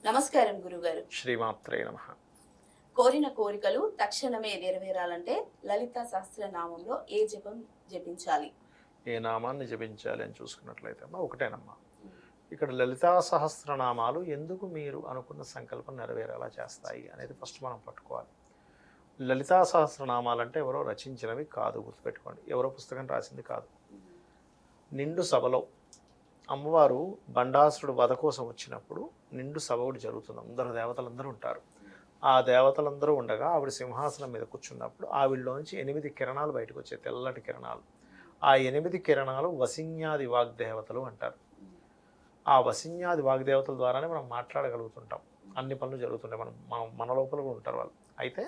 నమస్కారం గురుగారు. శ్రీమాత్రే నమః. కోరిన కోరికలు తక్షణమే నెరవేరాలంటే లలిత సహస్రనామంలో ఏ జపం జపించాలి? ఏ నామాన్ని జపించాలి అని చూసుకున్నట్లయితే అమ్మా ఒకటేనమ్మా. ఇక్కడ లలితా సహస్రనామాలు ఎందుకు మీరు అనుకున్న సంకల్పం నెరవేరేలా చేస్తాయి అనేది ఫస్ట్ మనం పట్టుకోవాలి. లలితా సహస్రనామాలు అంటే ఎవరో రచించినవి కాదు, గుర్తుపెట్టుకోండి. ఎవరో పుస్తకం రాసింది కాదు. నిండు సభలో అమ్మవారు బండాసురుడు వధ కోసం వచ్చినప్పుడు నిండు సభ ఒకటి జరుగుతుంది. అందరూ దేవతలందరూ ఉంటారు. ఆ దేవతలందరూ ఉండగా ఆవిడ సింహాసనం మీద కూర్చున్నప్పుడు ఆవిడలోంచి 8 కిరణాలు బయటకు వచ్చాయి, తెల్లటి కిరణాలు. ఆ 8 కిరణాలు వసిన్యాది వాగ్దేవతలు అంటారు. ఆ వసిన్యాది వాగ్దేవతల ద్వారానే మనం మాట్లాడగలుగుతుంటాం, అన్ని పనులు జరుగుతుంటాయి. మన లోపల కూడా ఉంటారు వాళ్ళు. అయితే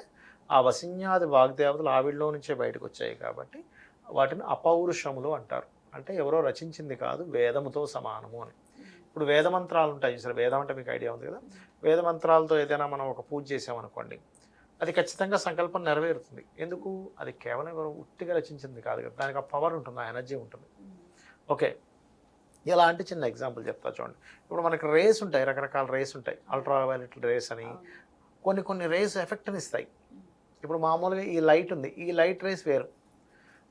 ఆ వసిన్యాది వాగ్దేవతలు ఆవిడలో నుంచే బయటకు వచ్చాయి కాబట్టి వాటిని అపౌరుషములు అంటారు. అంటే ఎవరో రచించింది కాదు, వేదముతో సమానము అని. ఇప్పుడు వేదమంత్రాలు ఉంటాయి సరే, వేదం అంటే మీకు ఐడియా ఉంది కదా. వేదమంత్రాలతో ఏదైనా మనం ఒక పూజ చేసామనుకోండి, అది ఖచ్చితంగా సంకల్పం నెరవేరుతుంది. ఎందుకు? అది కేవలం ఎవరు ఉట్టిగా రచించింది కాదు కదా, దానికి ఆ పవర్ ఉంటుంది, ఆ ఎనర్జీ ఉంటుంది. ఓకే, ఎలాంటి చిన్న ఎగ్జాంపుల్ చెప్తా చూడండి. ఇప్పుడు మనకి రేస్ ఉంటాయి, రకరకాల రేస్ ఉంటాయి. అల్ట్రావైలెట్ రేస్ అని కొన్ని రేస్ ఎఫెక్ట్ని ఇస్తాయి. ఇప్పుడు మామూలుగా ఈ లైట్ ఉంది, ఈ లైట్ రేస్ వేరు,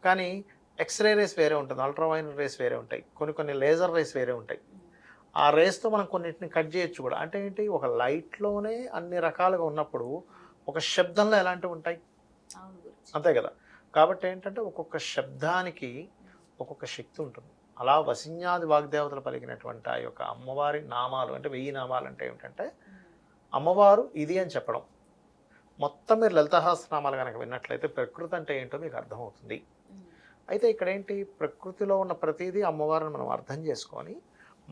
కానీ ఎక్స్రే రేస్ వేరే ఉంటుంది, అల్ట్రావైలెట్ రేస్ వేరే ఉంటాయి, కొన్ని లేజర్ రేస్ వేరే ఉంటాయి. ఆ రేస్తో మనం కొన్నిటిని కట్ చేయొచ్చు కూడా. అంటే ఏంటి, ఒక లైట్లోనే అన్ని రకాలుగా ఉన్నప్పుడు ఒక శబ్దంలో ఎలాంటివి ఉంటాయి, అంతే కదా. కాబట్టి ఏంటంటే ఒక్కొక్క శబ్దానికి ఒక్కొక్క శక్తి ఉంటుంది. అలా వసిన్యాది వాగ్దేవతలు పలికినటువంటి ఆ యొక్క అమ్మవారి నామాలు అంటే 1000 నామాలు అంటే ఏమిటంటే అమ్మవారు ఇది అని చెప్పడం. మొత్తం మీరు లలితాసహస్రనామాలు కనుక విన్నట్లయితే ప్రకృతి అంటే ఏంటో మీకు అర్థమవుతుంది. అయితే ఇక్కడ ఏంటి, ప్రకృతిలో ఉన్న ప్రతిదీ అమ్మవారిని మనం అర్థం చేసుకొని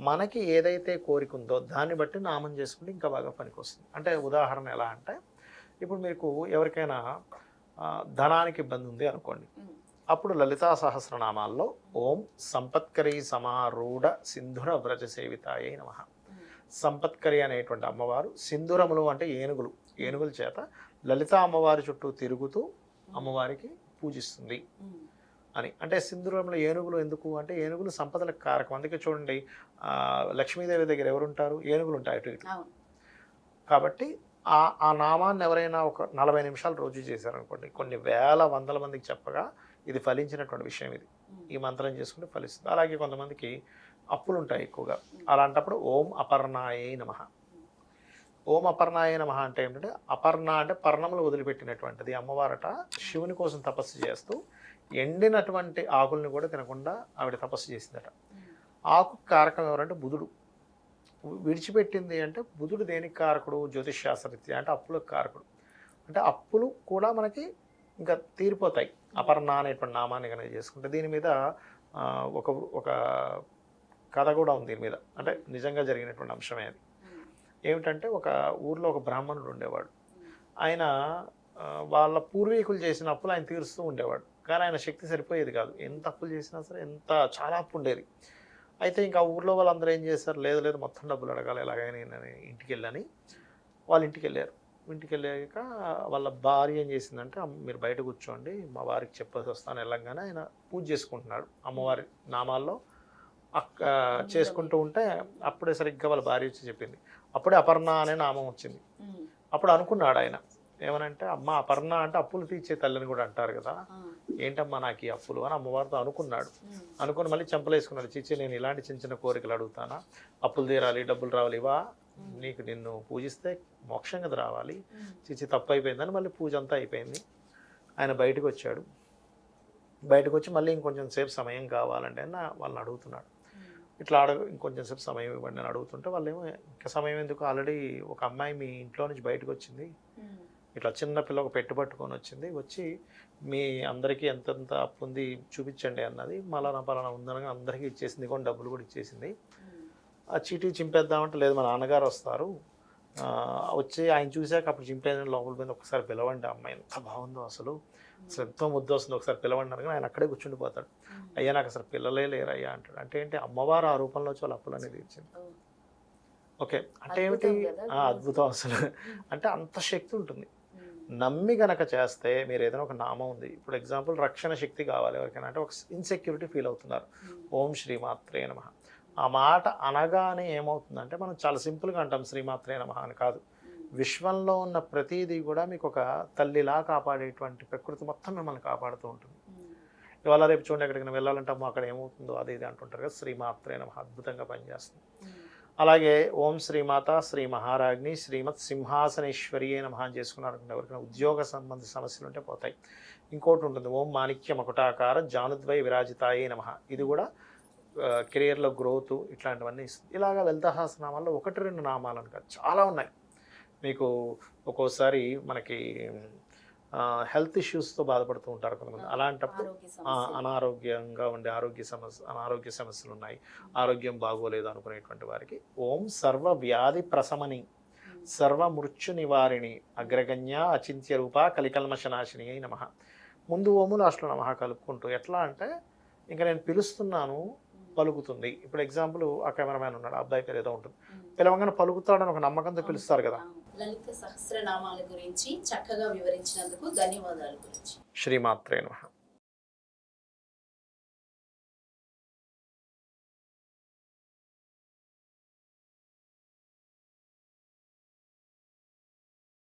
మనకి ఏదైతే కోరిక ఉందో దాన్ని బట్టి నామం చేసుకుంటే ఇంకా బాగా పనికొస్తుంది. అంటే ఉదాహరణ ఎలా అంటే, ఇప్పుడు మీకు ఎవరికైనా ధనానికి ఇబ్బంది ఉంది అనుకోండి, అప్పుడు లలితా సహస్రనామాల్లో ఓం సంపత్కరీ సమారూఢ సింధుర వ్రజ సేవితాయై నమః. సంపత్కరి అనేటువంటి అమ్మవారు, సింధురములు అంటే ఏనుగులు, ఏనుగుల చేత లలితా అమ్మవారి చుట్టూ తిరుగుతూ అమ్మవారికి పూజిస్తుంది అని. అంటే సింధూరంలో ఏనుగులు ఎందుకు అంటే, ఏనుగులు సంపదలకు కారకం. అందుకే చూడండి, లక్ష్మీదేవి దగ్గర ఎవరుంటారు, ఏనుగులు ఉంటాయి అటు ఇటు. కాబట్టి ఆ నామాన్ని ఎవరైనా ఒక 40 నిమిషాలు రోజు చేశారనుకోండి, కొన్ని వేల వందల మందికి చెప్పగా ఇది ఫలించినటువంటి విషయం. ఇది ఈ మంత్రం చేసుకుంటే ఫలిస్తుంది. అలాగే కొంతమందికి అప్పులు ఉంటాయి ఎక్కువగా, అలాంటప్పుడు ఓం అపర్ణాయై నమః. ఓం అపర్ణాయ నమః అంటే ఏంటంటే, అపర్ణ అంటే పర్ణములు వదిలిపెట్టినటువంటిది. అమ్మవారట శివుని కోసం తపస్సు చేస్తూ ఎండినటువంటి ఆకుల్ని కూడా తినకుండా ఆవిడ తపస్సు చేసిందట. ఆకు కారకం ఎవరంటే బుధుడు. విడిచిపెట్టింది అంటే బుధుడు దేనికి కారకుడు, జ్యోతిష్శాస్త్రరీత్యా అంటే అప్పులకు కారకుడు. అంటే అప్పులు కూడా మనకి ఇంకా తీరిపోతాయి అపర్ణ అనేటువంటి నామాన్ని కనుక చేసుకుంటే. దీని మీద ఒక ఒక కథ కూడా ఉంది దీని మీద, అంటే నిజంగా జరిగినటువంటి అంశమే అది. ఏమిటంటే, ఒక ఊర్లో ఒక బ్రాహ్మణుడు ఉండేవాడు. ఆయన వాళ్ళ పూర్వీకులు చేసిన అప్పులు ఆయన తీరుస్తూ ఉండేవాడు. కానీ ఆయన శక్తి సరిపోయేది కాదు, ఎంత అప్పులు చేసినా సరే, చాలా అప్పు ఉండేది. అయితే ఇంకా ఊర్లో వాళ్ళందరూ ఏం చేశారు, లేదు మొత్తం డబ్బులు అడగాలి ఎలాగైనా నేను ఇంటికి వెళ్ళని వాళ్ళ ఇంటికి వెళ్ళారు. ఇంటికి వెళ్ళాక వాళ్ళ భార్య ఏం చేసిందంటే, మీరు బయట కూర్చోండి, మా వారికి చెప్పేసి వస్తాను వెళ్ళంగానే ఆయన పూజ చేసుకుంటున్నాడు అమ్మవారి నామాల్లో చేసుకుంటూ ఉంటే, అప్పుడే సరిగ్గా వాళ్ళ భార్య వచ్చి చెప్పింది. అప్పుడే అపర్ణ అనే నామం వచ్చింది. అప్పుడు అనుకున్నాడు ఆయన, ఏమనంటే, అమ్మ అపర్ణ అంటే అప్పులు తీర్చే తల్లిని కూడా అంటారు కదా, ఏంటమ్మా నాకు ఈ అప్పులు అని అమ్మవారితో అనుకున్నాడు. అనుకుని మళ్ళీ చెంపలేసుకున్నాడు, చిచ్చి నేను ఇలాంటి చిన్న చిన్న కోరికలు అడుగుతానా, అప్పులు తీరాలి, డబ్బులు రావాలి, ఇవా నిన్ను పూజిస్తే మోక్షం కదా రావాలి, చిచ్చి తప్పు అయిపోయిందని మళ్ళీ పూజ అంతా అయిపోయింది. ఆయన బయటకు వచ్చాడు. బయటకు వచ్చి మళ్ళీ ఇంకొంచెం సేపు సమయం కావాలంటే వాళ్ళని అడుగుతున్నాడు. ఇట్లా ఇంకొంచెం సేపు సమయం ఇవ్వండి అని అడుగుతుంటే వాళ్ళేమో, ఇంకా సమయం ఎందుకు, ఆల్రెడీ ఒక అమ్మాయి మీ ఇంట్లో నుంచి బయటకు వచ్చింది, ఇట్లా చిన్న పిల్ల ఒక పెట్టు పట్టుకొని వచ్చింది, వచ్చి మీ అందరికీ ఎంతెంత అప్పు ఉంది చూపించండి అన్నది, పలానా ఉందనగా అందరికీ ఇచ్చేసింది, కొన్ని డబ్బులు కూడా ఇచ్చేసింది. ఆ చీటీ చింపేద్దామంటే, లేదు మా నాన్నగారు వస్తారు, వచ్చి ఆయన చూశాక అప్పుడు చింపేదని లోపల పోయింది, ఒకసారి పిలవండి అమ్మాయి, ఎంత బాగుందో అసలు ఎంతో ముద్దు వస్తుంది, ఒకసారి పిలవండి అనగా ఆయన అక్కడే కూర్చుండిపోతాడు. అయ్యా నాకు అసలు పిల్లలే లేరు అయ్యా అంటాడు. అంటే ఏంటి, అమ్మవారు ఆ రూపంలో వచ్చి వాళ్ళ అప్పులు అనేది ఇచ్చింది. ఓకే, అంటే ఏమిటి, అద్భుతం అసలు. అంటే అంత శక్తి ఉంటుంది. నమ్మి గనక చేస్తే, మీరు ఏదైనా ఒక నామం ఉంది, ఇప్పుడు ఎగ్జాంపుల్ రక్షణ శక్తి కావాలి ఎవరికైనా అంటే, ఒక ఇన్సెక్యూరిటీ ఫీల్ అవుతున్నారు, ఓం శ్రీమాత్రే నమః. ఆ మాట అనగానే ఏమవుతుందంటే మనం చాలా సింపుల్గా అంటాం శ్రీమాత్రే నమః అని కాదు. విశ్వంలో ఉన్న ప్రతిదీ కూడా మీకు ఒక తల్లిలా కాపాడేటువంటి ప్రకృతి మొత్తం మిమ్మల్ని కాపాడుతూ ఉంటుంది. ఇవాళ రేపు చూడండి ఎక్కడికైనా వెళ్ళాలంటే అమ్మో అక్కడ ఏమవుతుందో అది ఇది అంటుంటారు కదా, శ్రీమాత్రే నమః అద్భుతంగా పనిచేస్తుంది. అలాగే ఓం శ్రీమాత శ్రీ మహారాజ్ని శ్రీమత్ సింహాసనేశ్వరియే నమః అని చేసుకున్నారనుకుంటే ఎవరికైనా ఉద్యోగ సంబంధ సమస్యలు ఉంటే పోతాయి. ఇంకోటి ఉంటుంది ఓం మాణిక్య మకుటాకార జానుద్వై విరాజితాయే నమః. ఇది కూడా కెరియర్లో గ్రోత్ ఇట్లాంటివన్నీ ఇస్తుంది. ఇలాగా లలిత సహస్రనామాల్లో 1-2 నామాలను కాదు, చాలా ఉన్నాయి. మీకు ఒక్కోసారి మనకి హెల్త్ ఇష్యూస్తో బాధపడుతూ ఉంటారు కొంతమంది. అలాంటప్పుడు అనారోగ్యంగా ఉండే అనారోగ్య సమస్యలు ఉన్నాయి, ఆరోగ్యం బాగోలేదు అనుకునేటువంటి వారికి ఓం సర్వ వ్యాధి ప్రశమని సర్వ మృత్యు నివారిణి అగ్రగణ్య అచింత్య రూప కలికల్మషనాశిని అయి నమః. ముందు ఓము లాస్ట్లో నమః కలుపుకుంటూ ఎట్లా అంటే ఇంకా నేను పిలుస్తున్నాను పలుకుతుంది. ఇప్పుడు ఎగ్జాంపుల్ ఆ కెమెరామ్యాన్ ఉన్నాడు, ఆ అబ్బాయి పేరు ఏదో ఉంటుంది, పిలవంగానే పలుకుతాడని ఒక నమ్మకంతో పిలుస్తారు కదా. లలిత సహస్రనామాల గురించి చక్కగా వివరించినందుకు ధన్యవాదాలు గురించి. శ్రీమాత్రే నమః.